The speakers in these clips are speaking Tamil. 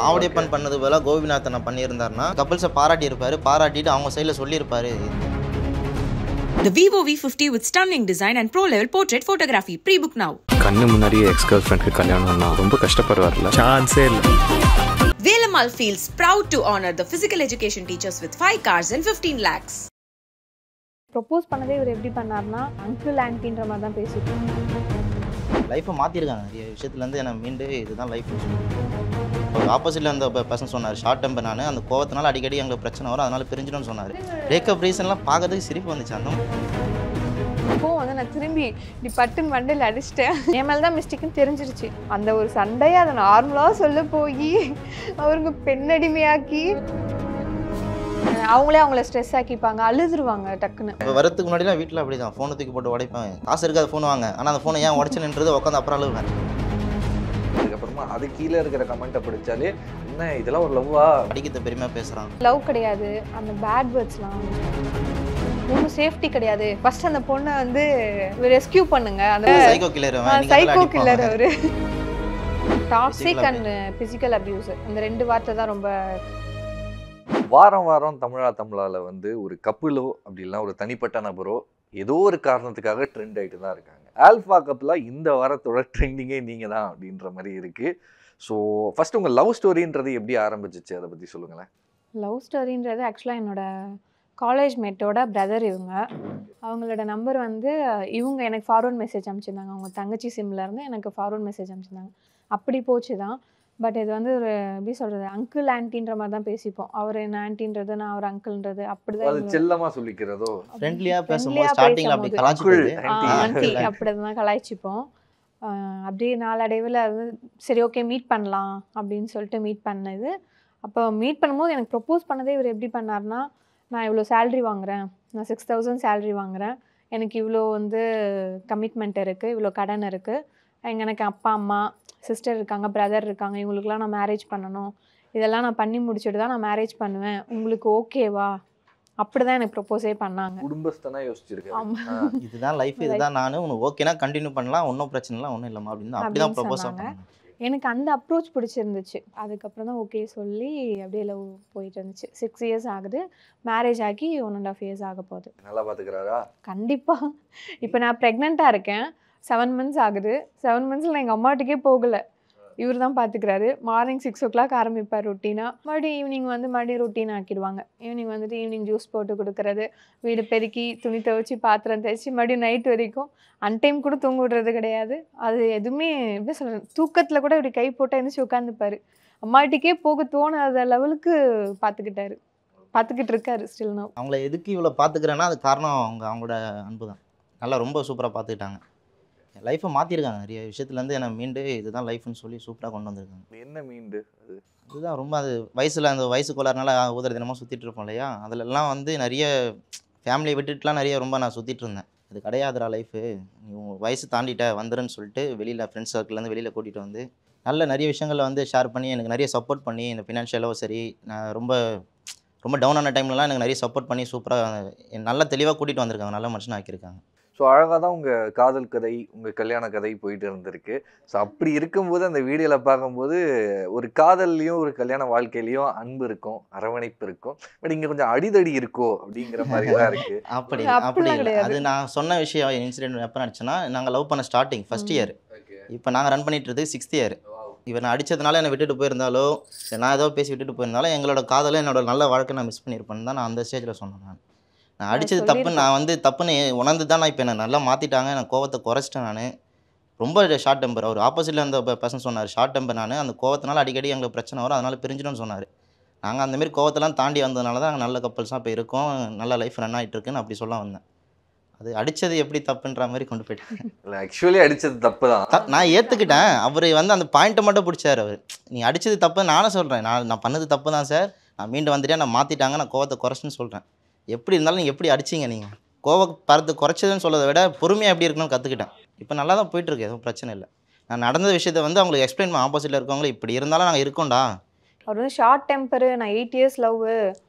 ஆவடியப்பன் பண்ணது போல கோபிநாத்தன் பண்ணியிருந்தாருன்னா கப்பல்ஸை பாராட்டி இருப்பாரு, பாராட்டிட்டு அவங்க சைடில் சொல்லியிருப்பாரு. The Vivo V50 with stunning design and pro-level portrait photography. Pre-book now. கண்ணு முன்னாடியே எக்ஸ்-கேர்ள்ஃப்ரெண்ட்க்கு கல்யாணம்னா ரொம்ப கஷ்டப்படுவார்ல. சான்ஸே இல்ல. Velamal feels proud to honor the physical education teachers with 5 cars and 15 lakhs. Propose பண்ணதே இவர் எப்படி பண்ணார்னா அங்கிள் ஆன்ட்டின்ற மாதிரி தான் பேசிட்டோம். லைஃப்பை மாற்றிருக்காங்க நிறைய விஷயத்துலேருந்து எனக்கு மீண்டு இதுதான் லைஃப். ஒரு ஆப்போசிட்டில் அந்த பர்சன் சொன்னார், ஷார்ட் டெம்பர் நான், அந்த கோவத்தினால அடிக்கடி எங்களுக்கு பிரச்சனை வரும், அதனால் பிரிஞ்சிடும்னு சொன்னார். பிரேக்கப் ரீசன்லாம் பார்க்கறதுக்கு சிரிப்பு வந்துச்சு. அந்த இப்போ வந்து நான் திரும்பி இப்படி பட்டுன்னு வண்டியில் அடிச்சிட்டேன். என் மேலே தான் மிஸ்டேக்குன்னு தெரிஞ்சிருச்சு. அந்த ஒரு சண்டையை அதை நார்மலாக சொல்ல போய் அவருக்கு பெண்ணடிமையாக்கி அவங்கள ஸ்ட்ரெஸ் ஆக்கிப்பாங்க, அழுதுருவாங்க டக்குன்னு. இப்போ வரத்துக்கு முன்னாடிலாம் வீட்டில் அப்படி தான் ஃபோனை தூக்கி போட்டு உடைப்பேன். காசு இருக்காது ஃபோன் வாங்க, ஆனால் அந்த ஃபோனை ஏன் உடச்சுன்றது உட்காந்து அப்புறம் அழுவேன். அதுக்கப்புறமா அது கீழே இருக்கிற கமெண்ட்டை படித்தாலே என்ன இதெல்லாம் ஒரு லவ்வா அடிக்கிறது பெருமையாக பேசுகிறான். லவ் கிடையாது, அந்த பேட் வேர்ட்ஸ்லாம் ஒன்றும் சேஃப்டி கிடையாது. ஃபர்ஸ்ட் அந்த பொண்ணை வந்து ரெஸ்கியூ பண்ணுங்க. அந்த சைக்கோ கில்லர் அவரு டாக்ஸிக் அண்ட் பிசிக்கல் அபியூஸ், அந்த 2 வார்த்தை தான் ரொம்ப. வாரம் வாரம் தமிழால வந்து ஒரு கப்புலோ அப்படி இல்லைனா ஒரு தனிப்பட்ட நபரோ ஏதோ ஒரு காரணத்துக்காக ட்ரெண்ட் ஆகிட்டு தான் இருக்காங்க. ஆல்ஃபா கப்பில் இந்த வாரத்தோட ட்ரெண்டிங்கே நீங்கள் தான் அப்படின்ற மாதிரி இருக்குது. ஸோ ஃபர்ஸ்ட் உங்கள் லவ் ஸ்டோரின்றது எப்படி ஆரம்பிச்சிச்சு, அதை பற்றி சொல்லுங்களேன். லவ் ஸ்டோரின்றது ஆக்சுவலாக என்னோட காலேஜ் மேட்டோட பிரதர். அவங்களோட நம்பர் வந்து இவங்க எனக்கு ஃபார்வர்ட் மெசேஜ் அனுப்பிச்சிருந்தாங்க. அவங்க தங்கச்சி சிம்லேருந்து எனக்கு ஃபார்வர்ட் மெசேஜ் அனுப்பிச்சிருந்தாங்க. அப்படி போச்சு தான். பட் இது வந்து ஒரு எப்படி சொல்கிறது, அங்கிள் ஆன்ட்டின்ற மாதிரி தான் பேசிப்போம். அவர் என்ன ஆன்ட்டின்றது, நான் அவர் அங்கிள்ன்றது அப்படிதான் செல்லமாக சொல்லிக்கிறதோ. ஃப்ரெண்ட்லியாக பேசும்போது ஸ்டார்டிங்கில் அப்படி கலாய்ச்சிப்போம். ஆன்ட்டி அப்படி தான் கலாய்ச்சிப்போம். அப்படியே நாளடைவில் அது சரி ஓகே மீட் பண்ணலாம் அப்படின்னு சொல்லிட்டு மீட் பண்ணது. அப்போ மீட் பண்ணும்போது எனக்கு ப்ரொப்போஸ் பண்ணதே இவர் எப்படி பண்ணார்னா, நான் இவ்வளோ சேல்ரி வாங்குகிறேன், நான் 6000 சேல்ரி வாங்குகிறேன், எனக்கு இவ்வளோ வந்து கமிட்மெண்ட் இருக்குது, இவ்வளோ கடன் இருக்குது, எனக்கு அப்பா அம்மா சிஸ்டர் இருக்காங்க, பிரதர் இருக்காங்க, இவங்களுக்குலாம் நான் மேரேஜ் பண்ணணும், இதெல்லாம் நான் பண்ணி முடிச்சுட்டு தான் நான் மேரேஜ் பண்ணுவேன், உங்களுக்கு ஓகேவா? அப்படி தான் எனக்கு ப்ரொப்போஸே பண்ணாங்க. குடும்பஸ்தனா யோசிச்சிருக்கேன். இதுதான் லைஃப், இதுதான் நான், உனக்கு ஓகேனா கண்டினியூ பண்ணலாம், ஒன்றும் பிரச்சனை இல்லை, ஒன்றும் இல்லைம்மா அப்படின்னு அப்படி தான் ப்ரொப்போஸ் பண்ணாங்க. எனக்கு அந்த அப்ரோச் பிடிச்சிருந்துச்சு. அதுக்கப்புறம் தான் ஓகே சொல்லி அப்படியே லவ் போயிட்டு இருந்துச்சு. 6 இயர்ஸ் ஆகுது. மேரேஜ் ஆகி 1.5 இயர்ஸ் ஆக போகுது. நல்லா பார்த்துக்கிறாரா? கண்டிப்பாக. இப்போ நான் ப்ரெக்னெண்ட்டாக இருக்கேன். 7 மந்த்ஸ் ஆகுது. 7 மந்த்ஸில் நான் எங்கள் அம்மாட்டுக்கே போகலை. இவர் தான் பார்த்துக்கிறாரு. மார்னிங் 6 o'clock ஆரம்பிப்பார் ரொட்டீனாக. மறுபடியும் ஈவினிங் வந்து மறுபடியும் ரொட்டீன் ஆக்கிடுவாங்க. ஈவினிங் வந்துட்டு ஈவினிங் ஜூஸ் போட்டு கொடுக்கறது, வீடு பெருக்கி துணி துவைச்சி பாத்திரம் தேய்ச்சி மறுபடியும் நைட் வரைக்கும் அன்டைம் கூட தூங்க விடுறது கிடையாது. அது எதுவுமே எப்படி சொல்கிறது, தூக்கத்தில் கூட இப்படி கை போட்டால் எழுந்திரிச்சு உட்காந்துப்பார். அம்மாட்டிக்கே போக தோணாத லெவலுக்கு பார்த்துக்கிட்டு இருக்காரு ஸ்டில் நவ். அவங்கள எதுக்கு இவ்வளோ பார்த்துக்கிறேன்னா அது காரணம் அவங்களோட அன்பு தான். நல்லா ரொம்ப சூப்பராக பார்த்துக்கிட்டாங்க. லைஃப்பை மாற்றிருக்காங்க நிறைய விஷயத்துலேருந்து. எனக்கு மீண்டு இதுதான் லைஃப்னு சொல்லி சூப்பராக கொண்டு வந்திருக்காங்க. என்ன மீண்டு? அதுதான் ரொம்ப அது வயசில் அந்த வயசு கோளாறுனால ஊதர தினமாக சுற்றிட்டு இருப்போம் இல்லையா, அதிலெல்லாம் வந்து நிறைய ஃபேமிலியை விட்டுட்டுலாம் நிறைய ரொம்ப நான் சுற்றிட்டு இருந்தேன். அது கிடையாதுடா லைஃபு, நீ வயசு தாண்டிட்ட வந்துருன்னு சொல்லிட்டு வெளியில் ஃப்ரெண்ட்ஸ் சர்க்கிள்லேருந்து வெளியில் கூட்டிகிட்டு வந்து நல்ல நிறைய விஷயங்களை வந்து ஷேர் பண்ணி எனக்கு நிறைய சப்போர்ட் பண்ணி, இந்த ஃபினான்ஷியலாகவும் சரி, நான் ரொம்ப ரொம்ப டவுன் ஆன டைம்லலாம் எனக்கு நிறைய சப்போர்ட் பண்ணி சூப்பராக நல்லா தெளிவாக கூட்டிகிட்டு வந்திருக்காங்க, நல்ல மனுஷனாக ஆக்கியிருக்காங்க. ஸோ அழகாக தான் உங்கள் காதல் கதை, உங்கள் கல்யாண கதை போயிட்டு இருந்திருக்கு. ஸோ அப்படி இருக்கும்போது அந்த வீடியோவில் பார்க்கும்போது ஒரு காதல்லையும் ஒரு கல்யாண வாழ்க்கையிலையும் அன்பு இருக்கும், அரவணைப்பு இருக்கும். பட் இங்கே கொஞ்சம் அடிதடி இருக்கோ அப்படிங்கிற மாதிரி தான் இருக்குது. அப்படி இல்லை. அது நான் சொன்ன விஷயம் இன்சிடென்ட் எப்போ நடந்துச்சுன்னா, நாங்கள் லவ் பண்ண ஸ்டார்டிங் ஃபஸ்ட் இயர். இப்போ நாங்கள் ரன் பண்ணிட்டு இருக்குது 6th இயர். இவன் நான் அடித்ததுனால என்னை விட்டுட்டு போயிருந்தாலோ, நான் ஏதோ பேசி விட்டுட்டு போயிருந்தாலும் எங்களோட காதலை என்னோட நல்ல வாழ்க்கை நான் மிஸ் பண்ணியிருப்பேன்னு தான் நான் அந்த ஸ்டேஜில் சொன்னேன். நான் அடித்தது தப்பு, நான் வந்து தப்புன்னு உணர்ந்து தான் நான் இப்போ என்னை நல்லா மாற்றிட்டாங்க, நான் கோவத்தை குறைச்சிட்டேன். நான் ரொம்ப ஷார்ட் டெம்பர். அவர் ஆப்போசிட்டில் அந்த பர்சன் சொன்னார், ஷார்ட் டெம்பர் நான், அந்த கோவத்தினால அடிக்கடி எங்களுக்கு பிரச்சனை வரும், அதனால் பிரிஞ்சிடும்னு சொன்னார். நாங்கள் அந்தமாரி கோவத்தெல்லாம் தாண்டி வந்ததுனால தான் நாங்கள் நல்ல கப்பல்ஸாக இப்போ இருக்கோம், நல்ல லைஃப் ரன் ஆகிட்டு இருக்குன்னு அப்படி சொல்ல வந்தேன். அது அடித்தது எப்படி தப்புன்ற மாதிரி கொண்டு போயிட்டேன். இல்லை ஆக்சுவலி அடித்தது தப்பு தான், நான் ஏற்றுக்கிட்டேன். அவர் வந்து அந்த பாயிண்ட்டை மட்டும் பிடிச்சார். அவர் நீ அடித்தது தப்பு, நானும் சொல்கிறேன், நான் பண்ணது தப்பு தான் சார், நான் மீண்டு வந்துட்டேன், நான் மாற்றிட்டாங்க, நான் கோவத்தை குறைச்சுன்னு சொல்கிறேன். எப்படி இருந்தாலும் நீங்கள் எப்படி அடிச்சிங்க, நீங்கள் கோவப்பறத்து குறைச்சதுன்னு சொல்கிறத விட பொறுமையாக எப்படி இருக்கணும்னு கற்றுக்கிட்டேன். இப்போ நல்லா தான் போயிட்டுருக்கு, எதுவும் பிரச்சனை இல்லை. நான் நடந்த விஷயத்தை வந்து அவங்களுக்கு எக்ஸ்பிளைன் பண்ண, ஆப்போசிட்டில் இருக்கவங்களே இப்படி இருந்தாலும் நாங்கள் இருக்கோம்டா. அவர் வந்து ஷார்ட் டெம்பரு, நான் 8 இயர்ஸ் லவ்,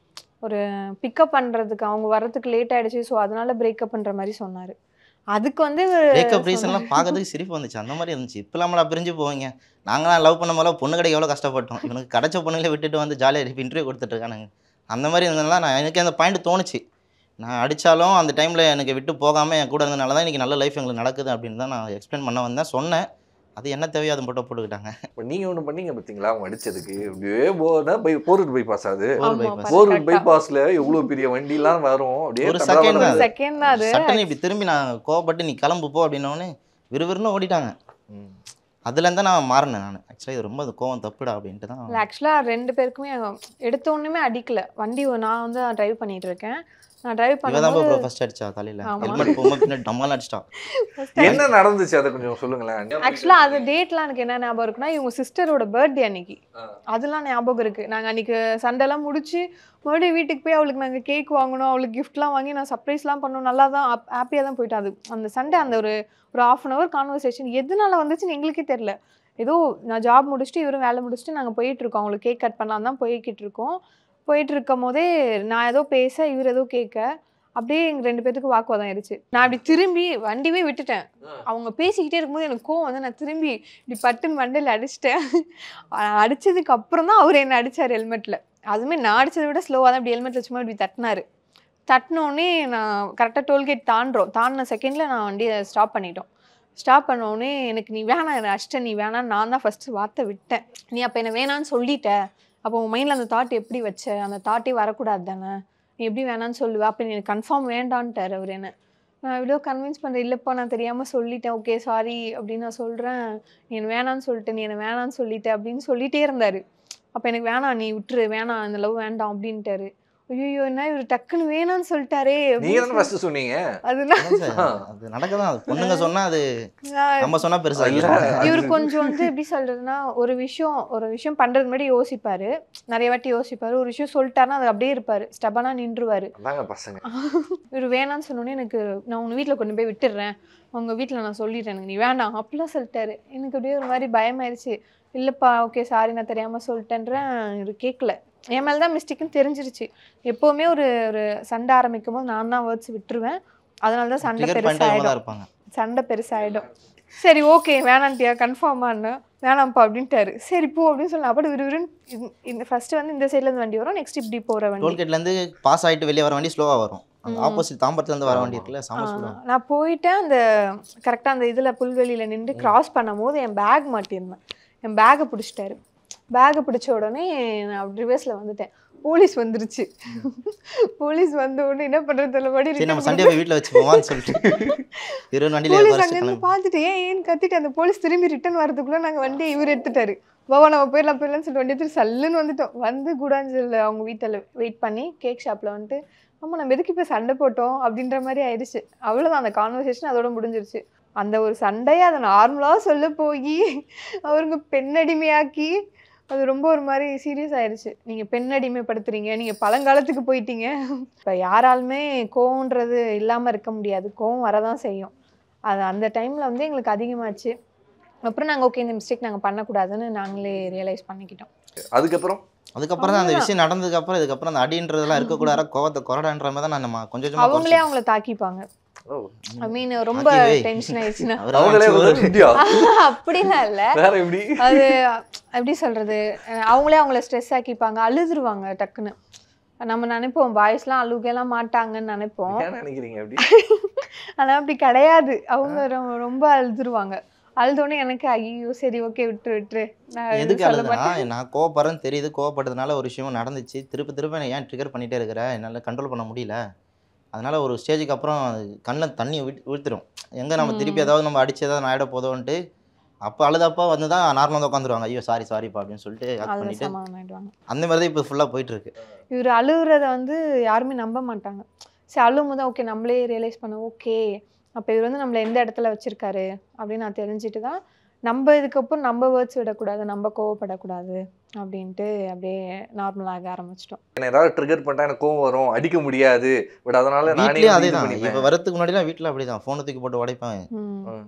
ஒரு பிக்கப் பண்ணுறதுக்கு அவங்க வரத்துக்கு லேட் ஆகிடுச்சு, ஸோ அதனால் பிரேக்கப்ன்ற மாதிரி சொன்னார். அதுக்கு வந்து பிரேக்கப் ரீசன்லாம் பார்க்கறதுக்கு சிரிப்பு வந்துச்சு. அந்த மாதிரி இருந்துச்சு. இப்போலாம் நம்மளா பிரிஞ்சு போவீங்க. நாங்களாம் லவ் பண்ணும் போதெல்லாம் பொண்ணு கிடைக்க எவ்வளோ கஷ்டப்பட்டோம். இவனுக்கு கிடைச்ச பொண்ணுங்களே விட்டுட்டு வந்து ஜாலியாக இன்டர்வியூ கொடுத்துட்டு இருக்கானுங்க. அந்த மாதிரி இருந்ததுனால எனக்கு அந்த பாயிண்ட் தோணுச்சு. நான் அடித்தாலும் அந்த டைமில் எனக்கு விட்டு போகாமல் என் கூட இருந்தனால தான் இன்றைக்கி நல்ல லைஃப் எங்களுக்கு நடக்குது அப்படின்னு தான் நான் எக்ஸ்பிளைன் பண்ண வந்தேன். சொன்னேன். அது என்ன தேவையோ அதை மட்டும் போட்டுக்கிட்டாங்க. இப்போ நீங்கள் ஒன்று பண்ணீங்க பார்த்தீங்களா அவங்க அடித்ததுக்கு அப்படியே போனால் போரூர் பைபாஸ் அது bypass. போரூர் பைபாஸில் எவ்வளோ பெரிய வண்டிலாம் வரும் அப்படியே ஒரு second தான் அது. செகண்ட் தான் அது. சட்டனை இப்படி திரும்பி நான் கோவப்பட்டு நீ கிளம்பு போ அப்படின்னோடனே விறுவிறுன்னு ஓடிட்டாங்க. அதுலேருந்து நான் மாறினேன். நான் ஆக்சுவலாக இது ரொம்ப கோவம் தப்புடா அப்படின்ட்டு தான். ஆக்சுவலாக 2 பேருக்குமே எடுத்த ஒன்றுமே அடிக்கல. வண்டி நான் வந்து டிரைவ் பண்ணிட்டு இருக்கேன். நான் டிரைவ் இவ தான் பண்ணும்போது ப்ரோ ஃபர்ஸ்ட் அடிச்சா தலையில் ஹெல்மெட் போகும்போது பின்னாடி டம்மால் அடிச்சிட்டா. என்ன நடந்துச்சு அதை கொஞ்சம் சொல்லுங்களேன். ஆக்சுவலாக அது டேட்லாம் எனக்கு என்ன ஞாபகம் இருக்குன்னா, இவங்க சிஸ்டரோட பர்த்டே அன்னைக்கு. அதெல்லாம் ஞாபகம் இருக்குது. நாங்கள் அன்றைக்கி சண்டைலாம் முடிச்சு மறுபடியும் வீட்டுக்கு போய் அவளுக்கு நாங்கள் கேக் வாங்கணும், அவளுக்கு கிஃப்ட்லாம் வாங்கி நான் சர்ப்ரைஸ்லாம் பண்ணோம். நல்லா தான் ஹாப்பியாக தான் போயிட்டு. அது அந்த சண்டே அந்த ஒரு 1/2 hour கான்வர்சேஷன் எதனால வந்துச்சுன்னு எங்களுக்கே தெரில. ஏதோ நான் ஜாப் முடிச்சுட்டு இவரும் வேலை முடிச்சுட்டு நாங்கள் போயிட்டுருக்கோம். அவங்களுக்கு கேக் கட் பண்ணலாம் தான் போய்கிட்டு இருக்கோம். போயிட்டு இருக்கும் போதே நான் ஏதோ பேச இவர் ஏதோ கேட்க அப்படியே எங்கள் 2 பேத்துக்கு வாக்குவாதம் ஆயிடுச்சு. நான் அப்படி திரும்பி வண்டியே விட்டுட்டேன். அவங்க பேசிக்கிட்டே இருக்கும்போது எனக்கு கோவம் வந்து நான் திரும்பி இப்படி பட்டுன்னு வண்டியில் அடிச்சிட்டேன். அடித்ததுக்கு அப்புறம் தான் அவர் என்னை அடித்தார் ஹெல்மெட்டில். அதுவுமே நான் அடித்ததை விட ஸ்லோவாக தான் இப்படி ஹெல்மெட்டில் சும்மா இப்படி தட்டினார். தட்டினோடனே நான் கரெக்டாக டோல்கேட் தாண்டின செகண்டில் நான் வண்டியை ஸ்டாப் பண்ணிட்டோம். ஸ்டாப் பண்ணோடனே எனக்கு நீ வேணாம் என்னை அடிச்சிட்ட நீ வேணான்னு நான் தான் ஃபஸ்ட்டு வார்த்தை விட்டேன். நீ அப்போ என்னை வேணான்னு சொல்லிட்ட, அப்போ உன் மைண்டில் அந்த தாட் எப்படி வச்ச, அந்த தாட்டே வரக்கூடாது தானே, நீ எப்படி வேணான்னு சொல்லுவா, அப்போ நீ எனக்கு கன்ஃபார்ம் வேண்டான்ட்டார் அவர் என்ன. நான் இவ்வளோ கன்வின்ஸ் பண்ணுறேன். இல்லைப்பா நான் தெரியாமல் சொல்லிட்டேன், ஓகே சாரி அப்படின்னு நான் சொல்கிறேன், நீ என்னை வேணான்னு சொல்லிட்டேன், நீ என்னை வேணான்னு சொல்லிட்டேன் அப்படின்னு சொல்லிகிட்டே இருந்தார். அப்போ எனக்கு வேணாம் நீ விட்டுரு, வேணாம் இந்த லவ் வேண்டாம் அப்படின்ட்டாரு. ஐயோ என்ன இவர் டக்குன்னு வேணான்னு சொல்லிட்டாரே. நீங்க தான ஃபர்ஸ்ட் சொன்னீங்க. அதுதான் அது நடக்கதான். அது பொண்ணுங்க சொன்னா அது நம்ம சொன்னா பெருசா இல்ல. இவர் கொஞ்சம் வந்து எப்படி சொல்றதுன்னா ஒரு விஷயம் பண்றதுக்கு முன்னாடி யோசிப்பாரு, நிறைய வாட்டி யோசிப்பாரு. ஒரு விஷயம் சொல்லிட்டாருன்னா அது அப்படியே இருப்பாரு, ஸ்டபனா நின்றுவாரு. அதாங்க பசங்க. இவர் வேணான்னு சொன்னோன்னே எனக்கு நான் உங்க வீட்டில் கொண்டு போய் விட்டுடுறேன், உங்க வீட்டில் நான் சொல்லிடுறேன், எனக்கு நீ வேண்டாம் அப்படிலாம் சொல்லிட்டாரு. எனக்கு அப்படியே ஒரு மாதிரி பயமாயிருச்சு. இல்லைப்பா ஓகே சாரி நான் தெரியாமல் சொல்லிட்டேன்றேன். இவர் கேட்கல. என் மேலே தான் மிஸ்டேக்குன்னு தெரிஞ்சிருச்சு. எப்போவுமே ஒரு சண்டை ஆரம்பிக்கும் போது நான் தான் வேர்ட்ஸ் விட்டுருவேன். அதனால தான் சண்டை பெருசாகிடும். சரி ஓகே வேணான்ட்டியா கன்ஃபார்மான்னு, வேணாம்ப்பா அப்படின்ட்டாரு. சரி போ அப்படின்னு சொல்லலாம். அப்படி விறுவிறுன்னு இந்த ஃபர்ஸ்ட் வந்து இந்த சைட்லேருந்து வண்டி வரும், நெக்ஸ்ட் இப்படி போகிற வண்டி. டோல்கேட்லேருந்து பாஸ் ஆகிட்டு வெளியே வர வண்டி ஸ்லோவாக வரும். அந்த ஆப்போசிட் தாம்பரத்துலேருந்து வர வண்டி இருக்குல்ல செம ஸ்லோவாக. நான் போயிட்டேன். அந்த கரெக்டாக அந்த இதில் புல்வெளியில் நின்று கிராஸ் பண்ணும் போது என் பேக் மாட்டியிருந்தேன். என் பேக்கை பிடிச்சிட்டாரு. பேக்கை பிடிச்ச உடனே நான் ரிவர்ஸில் வந்துட்டேன். போலீஸ் வந்துருச்சு. போலீஸ் வந்த உடனே என்ன பண்றது தெரியல. நம்ம சண்டே வீட்டில் வச்சு போவான்னு சொல்லிட்டு போலீஸ் அங்கேருந்து பார்த்துட்டு ஏன்னு கத்திட்டு அந்த போலீஸ் திரும்பி ரிட்டர்ன் வரதுக்குள்ளே நாங்கள் வண்டியை இவர் எடுத்துட்டாரு. பாவா நம்ம போயிடலாம்னு சொல்லிட்டு வண்டி எடுத்துட்டு சல்லுன்னு வந்துட்டோம். வந்து கூடாஞ்சல் அவங்க வீட்டில் வெயிட் பண்ணி கேக் ஷாப்பில் வந்துட்டு ஆமாம் நம்ம எதுக்கு இப்போ சண்டை போட்டோம் அப்படின்ற மாதிரி ஆயிடுச்சு. அவ்வளோதான், அந்த கான்வர்சேஷன் அதோட முடிஞ்சிருச்சு. அந்த ஒரு சண்டையை அதை நார்மலாக சொல்ல போய் அவருங்க பெண்ணடிமையாக்கி அது ரொம்ப ஒரு மாதிரி சீரியஸ் ஆயிடுச்சு. நீங்கள் பெண்ணடிமைப்படுத்துறீங்க, நீங்கள் பழங்காலத்துக்கு போயிட்டீங்க. இப்போ யாராலுமே கோவன்றது இல்லாமல் இருக்க முடியாது, கோவம் வரதான் செய்யும். அது அந்த டைமில் வந்து எங்களுக்கு அதிகமாச்சு. அப்புறம் நாங்கள் ஓகே இந்த மிஸ்டேக் நாங்கள் பண்ணக்கூடாதுன்னு நாங்களே ரியலைஸ் பண்ணிக்கிட்டோம். அதுக்கப்புறம் தான் அந்த விஷயம் நடந்ததுக்கப்புறம் இதுக்கப்புறம் அந்த அடின்றதெல்லாம் இருக்கக்கூடாது, கோவத்தை குறடான்ற மாதிரி தான் நம்ம கொஞ்சம் அவங்களே அவங்கள தாக்கிப்பாங்க. ஐ மீன் ரொம்ப டென்ஷன் ஆயிடுச்சுன்னா அப்படிலாம் இல்லை, அது எப்படி சொல்றது, அவங்களே அவங்கள ஸ்ட்ரெஸ் ஆக்கிப்பாங்க, அழுதுருவாங்க டக்குன்னு. நம்ம நினைப்போம் பாய்ஸ்லாம் அழுகெல்லாம் மாட்டாங்கன்னு நினைப்போம், ஆனால் அப்படி கிடையாது. அவங்க ரொம்ப அழுதுருவாங்க. அழுதோடனே எனக்கு ஐயோ சரி ஓகே விட்டுரு. எதுக்கு அழுதுனா நான் கோவப்படுறேன்னு தெரியுது, கோவப்பட்டதுனால ஒரு விஷயம் நடந்துச்சு, திருப்ப ஏன் ட்ரிகர் பண்ணிகிட்டே இருக்கிற, என்னால் கண்ட்ரோல் பண்ண முடியல. அதனால் ஒரு ஸ்டேஜுக்கு அப்புறம் கண்ணில் தண்ணி ஊற்றிடும். எங்கே நம்ம திருப்பி ஏதாவது நம்ம அடிச்சு ஏதாவது ஆகிட போதோன்ட்டு அப்போ அழுதப்போ வந்து தான் நார்மலாக உட்காந்துருவாங்க. ஐயோ சாரிப்பா அப்படின்னு சொல்லிட்டு பண்ணிட்டு அந்த மாதிரி தான் இப்போ ஃபுல்லாக போயிட்டுருக்கு. இவர் அழுகுறத வந்து யாருமே நம்ப மாட்டாங்க. சரி அழுகும் போது ஓகே நம்மளே ரியலைஸ் பண்ண ஓகே அப்போ இவர் வந்து நம்மளை எந்த இடத்துல வச்சுருக்காரு அப்படின்னு நான் தெரிஞ்சுட்டு தான் நம்ம இதுக்கப்புறம் நம்ம வேர்ட்ஸ் விடக்கூடாது, நம்ம கோவப்படக்கூடாது அப்படின்ட்டு அப்படியே நார்மலாக ஆரம்பிச்சிட்டோம். ஏதாவது ட்ரிகர் பண்ணிட்டா எனக்கு கோவம் வரும், அடிக்க முடியாது, பட் அதனால நானே அதே தான். இப்போ வரதுக்கு முன்னாடிலாம் வீட்டில் அப்படி தான் ஃபோனை தூக்கி போட்டு உடைப்பேன்.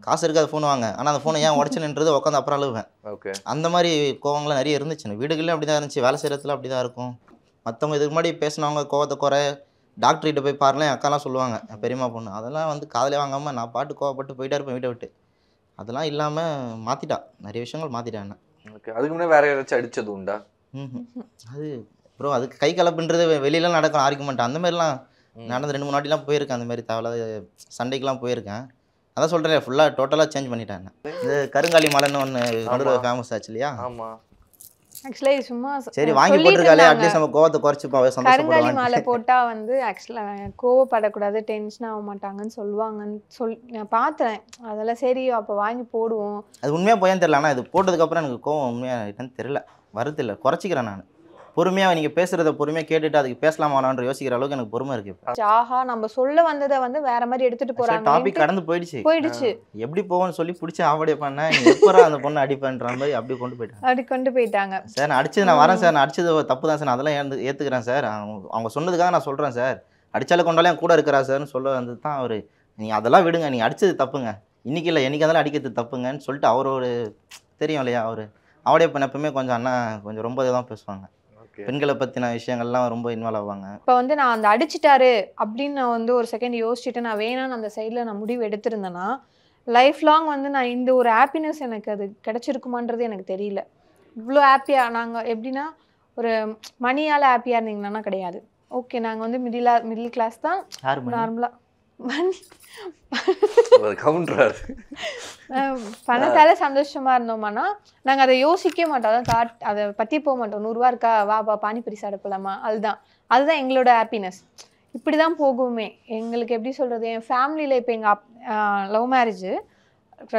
காசு இருக்காது ஃபோன் வாங்க, ஆனால் அந்த ஃபோனை ஏன் உடச்சுன்றது உட்காந்து அப்புறம் அழுவேன். ஓகே அந்த மாதிரி கோவங்கள்லாம் நிறைய இருந்துச்சு. வீடுகளில் அப்படி தான் இருந்துச்சு, வேலை செய்கிறதுல அப்படி தான் இருக்கும். மற்றவங்க இதுக்கு முன்னாடி பேசினவங்க கோவத்தை குறை டாக்டர்கிட்ட போய் பாருலாம் என் அக்காலாம் சொல்லுவாங்க என் பெரியம்மா பொண்ணு அதெல்லாம் வந்து காதலே வாங்காமல் நான் பாட்டு கோவப்பட்டு போயிட்டே இருப்பேன் வீட்டை விட்டு. அதெல்லாம் இல்லாமல் மாற்றிட்டா, நிறைய விஷயங்கள் மாற்றிட்டேன் என்ன. ஓகே. அதுக்கு முன்னே வேற யாராச்சும் அடிச்சது உண்டா? அது ப்ரோ அதுக்கு கை கலப்புன்றது வெளியிலாம் நடக்கும் ஆர்குமெண்ட் அந்த மாதிரிலாம் நடந்து 2-3 வாட்டிலாம் போயிருக்கேன். அந்த மாதிரி தேவையில்லாத சண்டைக்கெலாம் போயிருக்கேன். அதான் சொல்கிறேன் ஃபுல்லாக டோட்டலாக சேஞ்ச் பண்ணிட்டேன் என்ன. இது கருங்காலி மலைன்னு ஒன்று ஃபேமஸ் ஆச்சு இல்லையா? ஆமாம். ஆக்சுவலாக சும்மா சரி வாங்கி போட்டிருக்காளே அட்லீஸ்ட் நம்ம கோவத்தை குறைச்சிப்போம் கருங்காலி சந்தோஷப்படுவாங்க. மாலை போட்டால் வந்து ஆக்சுவலாக கோவப்படக்கூடாது, டென்ஷன் ஆக மாட்டாங்கன்னு சொல்லுவாங்கன்னு நான் பார்த்தேன். அதெல்லாம் சரி அப்போ வாங்கி போடுவோம். அது உண்மையாக போயான்னு தெரியல. ஆனால் இது போட்டதுக்கப்புறம் எனக்கு கோவம் உண்மையாக என்னன்னு தெரியல, வருதில்லை, குறைச்சிக்கிறேன் நான். பொறுமையாக நீங்கள் பேசுகிறத பொறுமையாக கேட்டுட்டு அதுக்கு பேசலாமான்னு யோசிக்கிற அளவுக்கு எனக்கு பொறுமை இருக்கு. இப்போ ஆஹா நம்ம சொல்ல வந்ததை வந்து வேற மாதிரி எடுத்துட்டு டாபிக் போறாங்க. கடந்து போயிடுச்சு. எப்படி போவோன்னு சொல்லி பிடிச்சி ஆவடியே பண்ணேன். எப்பரா அந்த பொண்ணு அடிப்பேன்ற மாதிரி அப்படி கொண்டு போயிட்டாங்க. அப்படி கொண்டு போயிட்டாங்க. சார் நான் அடிச்சது நான் வரேன் சார், நான் அடிச்சது தப்பு தான் சார், நான் அதெல்லாம் ஏற்றுக்கிறேன் சார், அவங்க சொன்னதுக்காக நான் சொல்கிறேன் சார், அடித்தாலும் கொண்டாலும் என் கூட இருக்கிறா சார்னு சொல்ல வந்து தான் அவர் நீங்கள் அதெல்லாம் விடுங்க, நீங்கள் அடித்தது தப்புங்க, இன்றைக்கி இல்லை என்னைக்கு அதெல்லாம் அடிக்கிறது தப்புங்கன்னு சொல்லிட்டு அவர் ஒரு தெரியும் இல்லையா, அவர் அவடைய பண்ண எப்பவுமே கொஞ்சம் அண்ணா கொஞ்சம் ரொம்ப இதாக பேசுவாங்க. பெண்களை பற்றின விஷயங்கள்லாம் ரொம்ப இன்வால்வ் ஆவாங்க. இப்போ வந்து நான் அந்த அடிச்சிட்டாரு அப்படின்னு நான் வந்து ஒரு செகண்ட் யோசிச்சுட்டு நான் வேணான்னு அந்த சைடில் நான் முடிவு எடுத்திருந்தேன்னா லைஃப் லாங் வந்து நான் இந்த ஒரு ஹாப்பினஸ் எனக்கு அது கிடைச்சிருக்குமான்றது எனக்கு தெரியல. இவ்வளோ ஹாப்பியாக நாங்கள் எப்படின்னா ஒரு மணியால் ஹாப்பியாக இருந்தீங்கன்னா கிடையாது. ஓகே நாங்கள் வந்து மிடில் கிளாஸ் தான் நார்மலாக பணத்தால சந்தோஷமா இருந்தோம்னா நாங்கள் அதை யோசிக்க மாட்டோம், அதான் அதை பற்றி போக மாட்டோம். 100 ரூபா இருக்கா வாபா பானிபூரி சாப்பிடலாமா, அதுதான் எங்களோட ஹாப்பினஸ். இப்படி தான் போகுமே எங்களுக்கு. எப்படி சொல்கிறது, என் ஃபேமிலியில் இப்போ எங்கள் லவ் மேரேஜு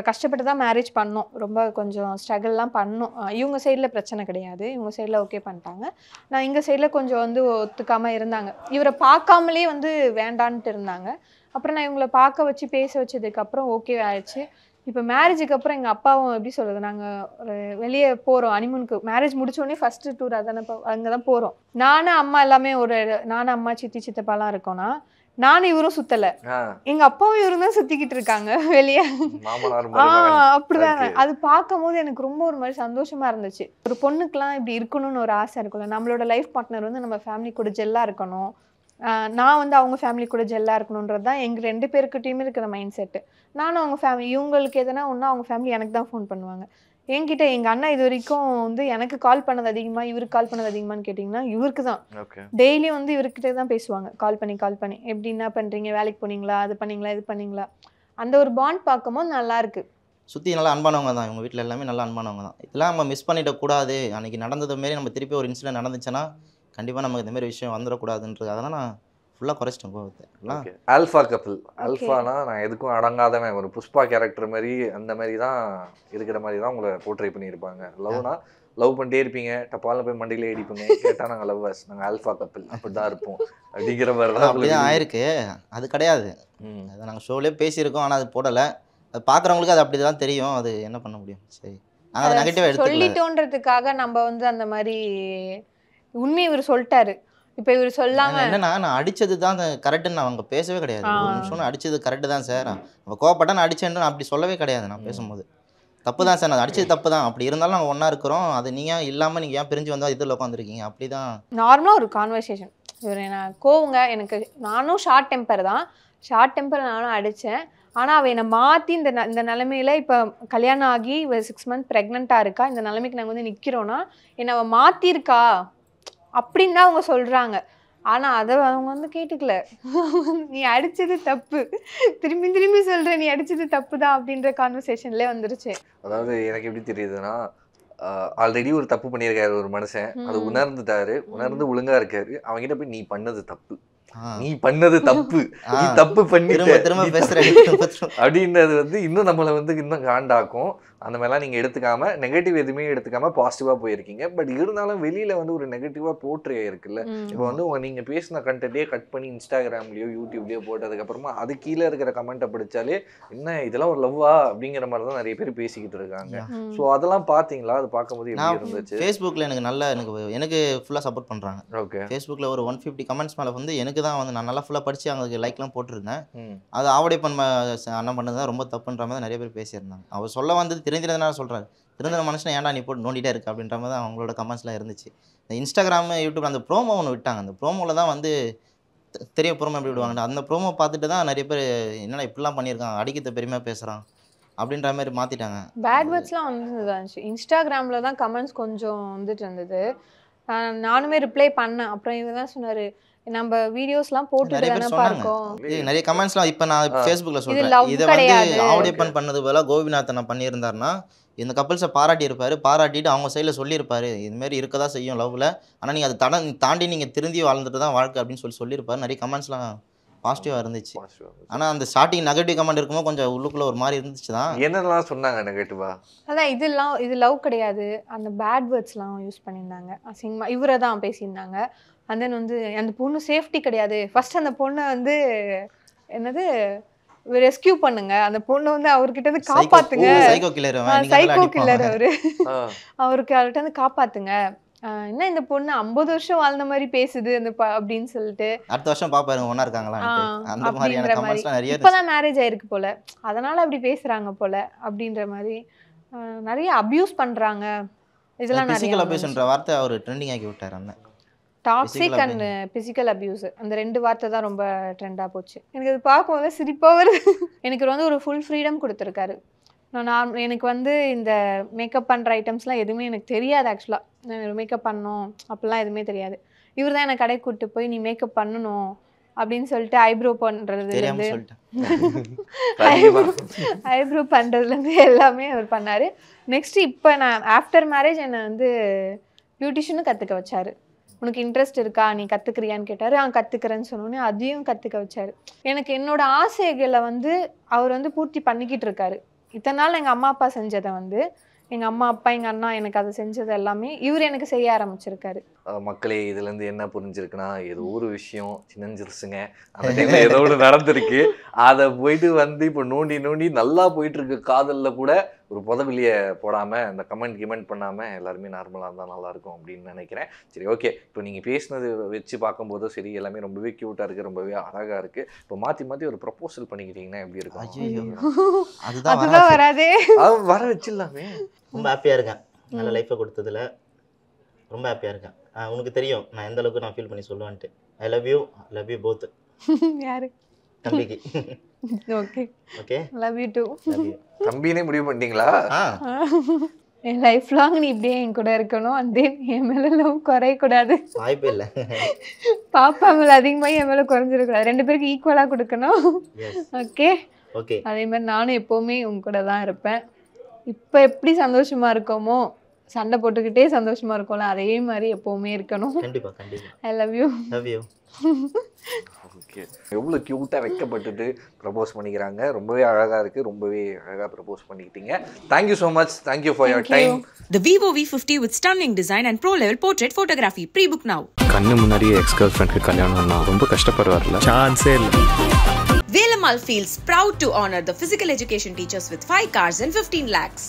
கஷ்டப்பட்டு தான் மேரேஜ் பண்ணோம், ரொம்ப கொஞ்சம் ஸ்ட்ரகிள்லாம் பண்ணோம். இவங்க சைடில் பிரச்சனை கிடையாது, இவங்க சைடில் ஓகே பண்ணிட்டாங்க. நான் எங்கள் சைடில் கொஞ்சம் வந்து ஒத்துக்காமல் இருந்தாங்க, இவரை பார்க்காமலே வந்து வேண்டான்ட்டு இருந்தாங்க. அப்புறம் நான் இவங்களை பார்க்க வச்சு பேச வச்சதுக்கப்புறம் ஓகே ஆயிடுச்சு. இப்போ மேரேஜுக்கு அப்புறம் எங்கள் அப்பாவும் எப்படி சொல்கிறது, நாங்கள் ஒரு வெளியே போகிறோம் ஹனிமூனுக்கு, மேரேஜ் முடிச்சோடனே ஃபஸ்ட்டு டூர் அதானே, அங்கே தான் போகிறோம். நானும் அம்மா எல்லாமே நானும் அம்மா சித்தி சித்தப்பாலாம் இருக்கோன்னா நானும் இவரும் சுத்தலை, எங்கள் அப்பாவும் இவரும் தான் சுற்றிக்கிட்டு இருக்காங்க வெளியே. அப்படிதான். அது பார்க்கும் போது எனக்கு ரொம்ப ஒரு மாதிரி சந்தோஷமாக இருந்துச்சு. ஒரு பொண்ணுக்கெலாம் இப்படி இருக்கணும்னு ஒரு ஆசை இருக்கும்ல, நம்மளோட லைஃப் பார்ட்னர் வந்து நம்ம ஃபேமிலி கூட ஜெல்லாக இருக்கணும், நான் வந்து அவங்க ஃபேமிலி கூட ஜெல்லாக இருக்கணுன்றது தான் எங்கள் 2 பேருக்கிட்டையுமே இருக்கிற மைண்ட் செட்டு. நானும் அவங்க ஃபேமிலி, இவங்களுக்கு எதனா ஒன்றா அவங்க ஃபேமிலி எனக்கு தான் ஃபோன் பண்ணுவாங்க. என்கிட்ட எங்கள் அண்ணா இது வரைக்கும் வந்து எனக்கு கால் பண்ணது அதிகமாக இவருக்கு கால் பண்ணது அதிகமானு கேட்டிங்கன்னா இவருக்கு தான். டெய்லியும் வந்து இவர்கிட்ட தான் பேசுவாங்க, கால் பண்ணி எப்படி என்ன பண்ணுறீங்க, வேலைக்கு போனீங்களா, அது பண்ணீங்களா இது பண்ணீங்களா. அந்த ஒரு பாண்ட் பார்க்கும்போது நல்லாயிருக்கு. சுற்றி நல்லா அன்பானவங்க தான், இவங்க வீட்டில் எல்லாமே நல்லா அன்பானவங்க தான். இதெல்லாம் நம்ம மிஸ் பண்ணிடக்கூடாது. அன்றைக்கி நடந்தது மாரி நம்ம திருப்பி ஒரு இன்சிடென்ட் நடந்துச்சுன்னா கண்டிப்பாக நமக்கு இந்தமாரி விஷயம் வந்துடக்கூடாதுன்றதுக்காக தான் நான் ஃபுல்லாக குறைச்சிட்டேன் கோவத்தை. ஆல்ஃபா கப்பிள், ஆல்ஃபானா நான் எதுக்கும் அடங்காதவன், ஒரு புஷ்பா கேரக்டர் மாதிரி அந்த மாதிரி தான் இருக்கிற மாதிரி தான் உங்களை போர்ட்ரை பண்ணியிருப்பாங்க. லவ்னா லவ் பண்ணிட்டே இருப்பீங்க, டப்பாலில் போய் மண்டியிலே அடிப்பீங்க, கேட்டால் நாங்கள் லவ்வர்ஸ், நாங்கள் ஆல்ஃபா கப்பிள் அப்படி தான் இருப்போம் அப்படிங்கிற மாதிரி தான் அப்படி தான் ஆயிருக்கு. அது கிடையாது, அதை நாங்கள் ஷோவிலே பேசியிருக்கோம், ஆனால் அது போடலை. அது பார்க்குறவங்களுக்கு அது அப்படி தான் தெரியும், அது என்ன பண்ண முடியும். சரி நாங்கள் அதை நெகட்டிவாக எடுத்துக்கலாம் சொல்லிட்டோன்றதுக்காக நம்ம வந்து அந்த மாதிரி உண்மை இவர் சொல்லிட்டாரு. இப்போ இவர் சொல்லாம என்னன்னா நான் அடிச்சது தான் கரெக்டுன்னு அவங்க பேசவே கிடையாது. ஒரு நிமிஷம் அடிச்சது கரெக்டு தான் சார், அவள் கோவப்பட்டா நான் அடிச்சேன்னு நான் அப்படி சொல்லவே கிடையாது. நான் பேசும்போது தப்பு தான் சார், நான் அடிச்சது தப்பு தான், அப்படி இருந்தாலும் நாங்கள் ஒன்றா இருக்கிறோம், அது நீங்கள் இல்லாமல் நீங்கள் ஏன் பிரிஞ்சு வந்தால் இதில் உட்காந்துருக்கீங்க, அப்படி தான் நார்மலாக ஒரு கான்வர்சேஷன். இவர் நான் கோவங்க, எனக்கு நானும் ஷார்ட் டெம்பர் தான், ஷார்ட் டெம்பர் நானும் அடித்தேன். ஆனால் அவள் என்னை மாற்றி இந்த நிலமையில இப்போ கல்யாணம் ஆகி 6 மந்த் ப்ரெக்னெண்ட்டாக இருக்கா, இந்த நிலைமைக்கு நாங்கள் வந்து நிற்கிறோன்னா என்னை அவள் மாற்றிருக்கா அப்படின்னு தான் அவங்க சொல்கிறாங்க. ஆனால் அதை அவங்க வந்து கேட்டுக்கல. நீ அடித்தது தப்பு, திரும்பி சொல்கிற நீ அடித்தது தப்பு தான் அப்படின்ற கான்வர்சேஷன்லேயே வந்துருச்சு. அதாவது எனக்கு எப்படி தெரியுதுன்னா, ஆல்ரெடி ஒரு தப்பு பண்ணியிருக்காரு ஒரு மனுஷன், அது உணர்ந்துட்டாரு, உணர்ந்து ஒழுங்காக இருக்காரு, அவங்ககிட்ட போய் நீ பண்ணது தப்பு, நீ பண்ணது தப்பு, நீ தப்பு பண்ணி திரும்ப பேசுறேன் அப்படின்றது வந்து இன்னும் நம்மளை வந்து இன்னும் காண்டாக்கும். அந்த மாதிரிலாம் நீங்கள் எடுத்துக்காம நெகட்டிவ் எதுவுமே எடுத்துக்காம பாசிட்டிவாக போயிருக்கீங்க. பட் இருந்தாலும் வெளியில் வந்து ஒரு நெகட்டிவாக போர்ட்ரே இருக்குல்ல. இப்போ வந்து நீங்கள் பேசின கண்டென்ட்டே கட் பண்ணி இன்ஸ்டாகிராம்லேயோ யூடியூப்லேயோ போட்டதுக்கப்புறமா அது கீழே இருக்கிற கமெண்ட்டை படித்தாலே என்ன இதெல்லாம் ஒரு லவ்வா அப்படிங்கிற மாதிரி தான் நிறைய பேர் பேசிக்கிட்டு இருக்காங்க. ஸோ அதெல்லாம் பார்த்தீங்களா? அது பார்க்கும்போது எப்படி இருந்துச்சு? ஃபேஸ்புக்கில் எனக்கு ஃபுல்லாக சப்போர்ட் பண்ணுறாங்க. ஓகே, ஃபேஸ்புக்கில் ஒரு 150 கமெண்ட்ஸ் மேலே வந்து எனக்கு தான் வந்து நான் நல்லா ஃபுல்லாக படித்து அவங்களுக்கு லைக்லாம் போட்டிருந்தேன். அது ஆவடே அண்ணன் பண்ணது தான் ரொம்ப தப்புன்ற மாதிரி நிறைய பேர் பேசியிருந்தாங்க. அவர் சொல்ல வந்தது தெரிஞ்சிருந்தனால சொல்கிறாரு, திருந்தின மனுஷனை ஏன்டா நீ போட்டு நோண்டிகிட்டே இருக்கு அப்படின்ற மாதிரி தான் அவங்களோட கமெண்ட்ஸ்லாம் இருந்துச்சு. இந்த இன்ஸ்டாகிராம் யூடியூப் அந்த ப்ரோமோ ஒன்று விட்டாங்க, அந்த ப்ரோமோவில் தான் வந்து தெரிய ப்ரோமோ எப்படி விடுவாங்க, அந்த ப்ரோமோ பார்த்துட்டு தான் நிறைய பேர் என்னடா இப்படிலாம் பண்ணியிருக்கான், அடிக்கிறத பெருமையாக பேசுகிறான் அப்படின்ற மாதிரி மாற்றிட்டாங்க. பேட் வேர்ட்ஸ்லாம் வந்துருந்துச்சு. இன்ஸ்டாகிராமில் தான் கமெண்ட்ஸ் கொஞ்சம் வந்துட்டு இருந்தது. நானுமே ரிப்ளை பண்ணேன். அப்புறம் இவங்க தான் சொன்னார், நம்ம வீடியோஸ்லாம் போட்டுட்டு நிறைய பேர் தானே சொன்னாங்க. பார்க்கோம். நிறைய கமெண்ட்ஸ்லாம் இப்போ நான் ஃபேஸ்புக்கில் இது சொல்கிறேன், love இதை வந்து கிடையாது. ஆடியப்பன் பண்ணது போல கோபிநாத்தனை பண்ணியிருந்தாருன்னா இந்த கப்பல்ஸை பாராட்டிட்டு அவங்க சைடில் சொல்லியிருப்பாரு, இதுமாரி இருக்க தான் செய்யும் லவ்வில், ஆனால் நீங்கள் அதை தாண்டி நீங்கள் திருந்தி வாழ்ந்துட்டு தான் வாழ்க்கை அப்படின்னு சொல்லியிருப்பாரு. நிறைய கமெண்ட்ஸ்லாம் பாசிட்டிவாக இருந்துச்சு. ஆனால் அந்த ஸ்டார்டிங் நெகட்டிவ் கமெண்ட் இருக்கும்போது கொஞ்சம் உள்ளுக்குள்ளே ஒரு மாதிரி இருந்துச்சு தான். என்னெல்லாம் சொன்னாங்க நெகட்டிவா? அதான் இது லவ் கிடையாது, அந்த பேட் வேர்ட்ஸ்லாம் யூஸ் பண்ணியிருந்தாங்க. அசிங்கமாக இவரை தான் பேசியிருந்தாங்க. அண்ட் தென் வந்து அந்த பொண்ணு சேஃப்டி கிடையாது, ஃபர்ஸ்ட் அந்த பொண்ணை வந்து என்னது ரெஸ்கியூ பண்ணுங்க, அந்த பொண்ணு வந்து அவர்கிட்ட இருந்து காப்பாத்துங்க, சைக்கோ கில்லர் அவர்கிட்ட இருந்து காப்பாத்துங்க, என்ன இந்த பொண்ணு 50 வருஷம் வாழ்ந்த மாதிரி பேசுது அந்த அப்படின்னு சொல்லிட்டு அடுத்த வருஷம் பாப்பாருங்க ஒண்ணா இருக்காங்களா அந்த மாதிரியான கமெண்ட்ஸ்லாம் நிறைய இப்பதான் மேரேஜ் ஆயிருக்கு போல, அதனால அப்படி பேசுறாங்க போல அப்படின்ற மாதிரி நிறைய அபியூஸ் பண்றாங்க. இதெல்லாம் பிசிக்கல் அபியூஸ்ன்ற வார்த்தை அவர் ட்ரெண்டிங் ஆக்கி விட்டார். அண்ணன் டாக்ஸிக் அண்ட் பிசிக்கல் அபியூஸ் அந்த 2 வார்த்தை தான் ரொம்ப ட்ரெண்டாக போச்சு. எனக்கு அது பார்க்கும்போது சிரிப்பாக வருது. எனக்கு வந்து ஒரு ஃபுல் ஃப்ரீடம் கொடுத்துருக்காரு. எனக்கு வந்து இந்த மேக்கப் பண்ணுற ஐட்டம்ஸ்லாம் எதுவுமே எனக்கு தெரியாது. ஆக்சுவலாக நான் மேக்கப் பண்ணணும் அப்படிலாம் எதுவுமே தெரியாது. இவர் தான் என்னை கடைக்கு கூப்பிட்டு போய் நீ மேக்கப் பண்ணணும் அப்படின்னு சொல்லிட்டு ஐப்ரோ பண்ணுறதுலேருந்து ஐப்ரோ பண்ணுறதுலேருந்து எல்லாமே அவர் பண்ணார். நெக்ஸ்ட் இப்போ நான் ஆஃப்டர் மேரேஜ் என்னை வந்து பியூட்டிஷியனும் கற்றுக்க வச்சார். உனக்கு இன்ட்ரெஸ்ட் இருக்கா, நீ கற்றுக்கிறியான்னு கேட்டார். கற்றுக்கிறேன்னு சொன்னோன்னே அதையும் கற்றுக்க வச்சார். எனக்கு என்னோட ஆசைகளை வந்து அவர் வந்து பூர்த்தி பண்ணிக்கிட்டு இருக்காரு. இத்தனை நாள் எங்கள் அம்மா அப்பா செஞ்சதை வந்து எங்கள் அம்மா அப்பா எங்கள் அண்ணா எனக்கு அதை செஞ்சது எல்லாமே இவர் எனக்கு செய்ய ஆரம்பிச்சிருக்காரு. மக்களே இதுலேருந்து என்ன புரிஞ்சிருக்குன்னா, ஏதோ ஒரு விஷயம் சின்னஞ்சிருச்சுங்க, அந்த டைம்ல ஏதோ ஒன்று நடந்திருக்கு, அதை போயிட்டு வந்து இப்போ நோண்டி நல்லா போயிட்டு இருக்கு காதலில் கூட ஒரு புதவிலியை போடாமல் அந்த கமெண்ட் பண்ணாமல் எல்லாருமே நார்மலாக இருந்தால் நல்லாயிருக்கும் அப்படின்னு நினைக்கிறேன். சரி, ஓகே. இப்போ நீங்கள் பேசினது வச்சு பார்க்கும்போதும் சரி, எல்லாமே ரொம்பவே க்யூட்டாக இருக்குது, ரொம்பவே அழகாக இருக்குது. இப்போ மாற்றி ஒரு ப்ரொப்போசல் பண்ணிக்கிட்டீங்கன்னா எப்படி இருக்கும்? அதுதான் வராதே, வர வச்சிடலாமே. ரொம்ப ஹாப்பியாக இருக்கேன், நல்ல லைஃப்பை கொடுத்ததில் ரொம்ப ஹாப்பியாக இருக்கேன். உனக்கு தெரியும் நான் எந்த அளவுக்கு நான் ஃபீல் பண்ணி சொல்லுவேன்ட்டு. I love you both. யாரு? தம்பிக்கு. Okay okay, love you too. தம்பினே முடிவு பண்ணிட்டீங்களா? என் லைஃப் லாங் நீ இப்படியே என் கூட இருக்கணும், அந்த என் மேலே லவ் குறையக்கூடாது. வாய்ப்பே இல்லை. பாப்பா மேலே அதிகமாக என் மேலே குறைஞ்சிருக்கூடாது, 2 பேருக்கு ஈக்குவலாக கொடுக்கணும். Okay okay. அதே மாதிரி நானும் எப்போவுமே உங்க கூட தான் இருப்பேன். இப்போ எப்படி சந்தோஷமா இருக்கோமோ, சண்டை போட்டுக்கிட்டே சந்தோஷமா இருக்கோம்ல, அதே மாதிரி எப்பவுமே இருக்கணும். கண்டிப்பா. ஐ லவ் யூ. ஓகே, எவ்வளோ க்யூட்டாக வைக்கப்பட்டுட்டு ப்ரப்போஸ் பண்ணிக்கிறாங்க. ரொம்பவே அழகாக இருக்குது, ரொம்பவே அழகாக ப்ரப்போஸ் பண்ணிக்கிட்டீங்க. Thank you so much. Thank you for your time. The Vivo V50 with stunning design and pro level portrait photography. Pre-book now. கண்ணு முன்னாடியே எக்ஸ் கேர்ள் ஃப்ரெண்ட்க்கு கல்யாணம்னா ரொம்ப கஷ்டப்படுவார்ல, சான்ஸே இல்லை. Velamal feels proud to honor the physical education teachers with 5 cars and 15 lakhs.